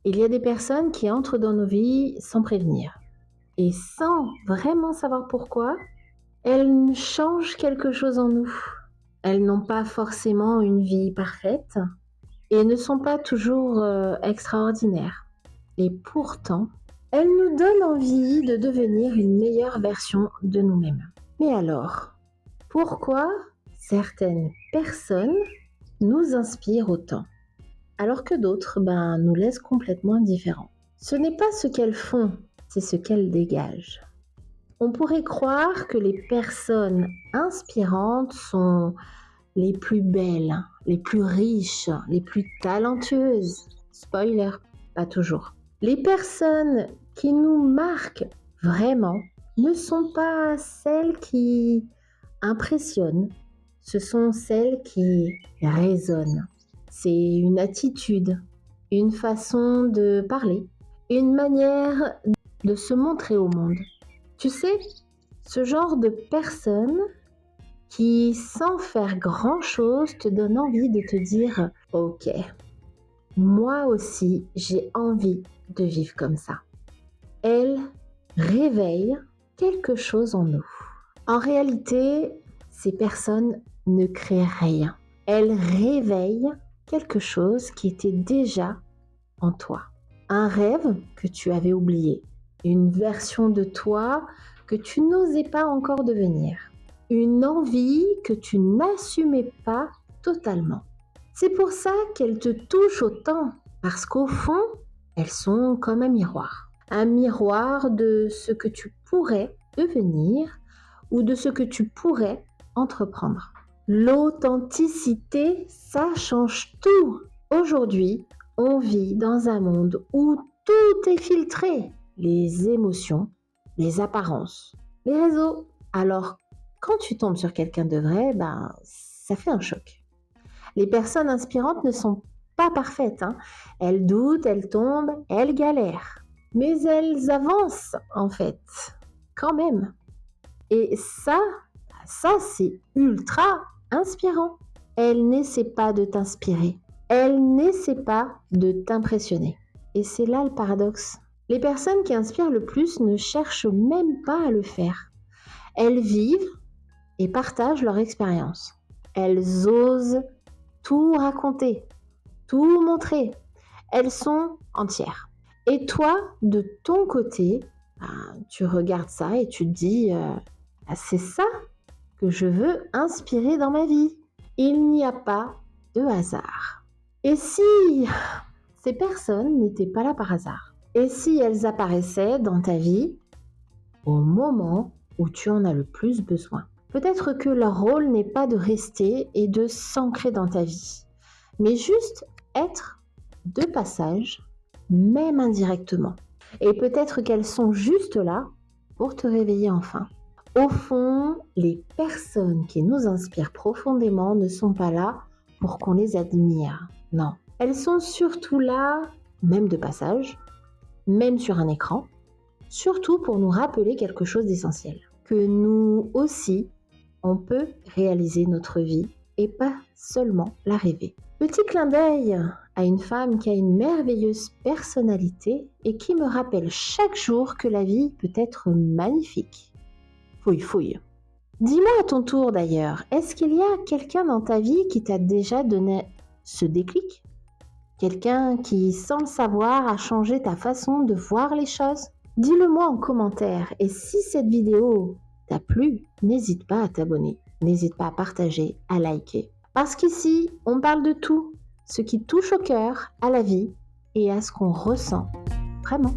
Il y a des personnes qui entrent dans nos vies sans prévenir et sans vraiment savoir pourquoi, elles changent quelque chose en nous. Elles n'ont pas forcément une vie parfaite et ne sont pas toujours extraordinaires. Et pourtant, elles nous donnent envie de devenir une meilleure version de nous-mêmes. Mais alors, pourquoi certaines personnes nous inspirent autant, alors que d'autres nous laissent complètement indifférents? Ce n'est pas ce qu'elles font, c'est ce qu'elles dégagent. On pourrait croire que les personnes inspirantes sont les plus belles, les plus riches, les plus talentueuses. Spoiler, pas toujours. Les personnes qui nous marquent vraiment ne sont pas celles qui impressionnent, ce sont celles qui résonnent. C'est une attitude, une façon de parler, une manière de se montrer au monde. Tu sais, ce genre de personne qui, sans faire grand-chose, te donne envie de te dire « Ok, moi aussi, j'ai envie de vivre comme ça. » Elle réveille quelque chose en nous. En réalité, ces personnes ne créent rien. Elles réveillent quelque chose qui était déjà en toi. Un rêve que tu avais oublié. Une version de toi que tu n'osais pas encore devenir. Une envie que tu n'assumais pas totalement. C'est pour ça qu'elles te touchent autant, parce qu'au fond, elles sont comme un miroir. Un miroir de ce que tu pourrais devenir ou de ce que tu pourrais entreprendre. L'authenticité, ça change tout. Aujourd'hui, on vit dans un monde où tout est filtré. Les émotions, les apparences, les réseaux. Alors, quand tu tombes sur quelqu'un de vrai, ça fait un choc. Les personnes inspirantes ne sont pas parfaites. Elles doutent, elles tombent, elles galèrent. Mais elles avancent, en fait, quand même. Et ça c'est ultra inspirant. Elle n'essaie pas de t'inspirer. Elle n'essaie pas de t'impressionner. Et c'est là le paradoxe. Les personnes qui inspirent le plus ne cherchent même pas à le faire. Elles vivent et partagent leur expérience. Elles osent tout raconter, tout montrer. Elles sont entières. Et toi, de ton côté, tu regardes ça et tu te dis c'est ça que je veux inspirer dans ma vie. Il n'y a pas de hasard. Et si ces personnes n'étaient pas là par hasard? Et si elles apparaissaient dans ta vie au moment où tu en as le plus besoin? Peut-être que leur rôle n'est pas de rester et de s'ancrer dans ta vie, mais juste être de passage, même indirectement. Et peut-être qu'elles sont juste là pour te réveiller enfin. Au fond, les personnes qui nous inspirent profondément ne sont pas là pour qu'on les admire. Non. Elles sont surtout là, même de passage, même sur un écran, surtout pour nous rappeler quelque chose d'essentiel. Que nous aussi, on peut réaliser notre vie et pas seulement la rêver. Petit clin d'œil à une femme qui a une merveilleuse personnalité et qui me rappelle chaque jour que la vie peut être magnifique. Fouille, fouille. Dis-moi à ton tour d'ailleurs, est-ce qu'il y a quelqu'un dans ta vie qui t'a déjà donné ce déclic? Quelqu'un qui, sans le savoir, a changé ta façon de voir les choses? Dis-le-moi en commentaire et si cette vidéo t'a plu, n'hésite pas à t'abonner, n'hésite pas à partager, à liker. Parce qu'ici, on parle de tout, ce qui touche au cœur, à la vie et à ce qu'on ressent vraiment.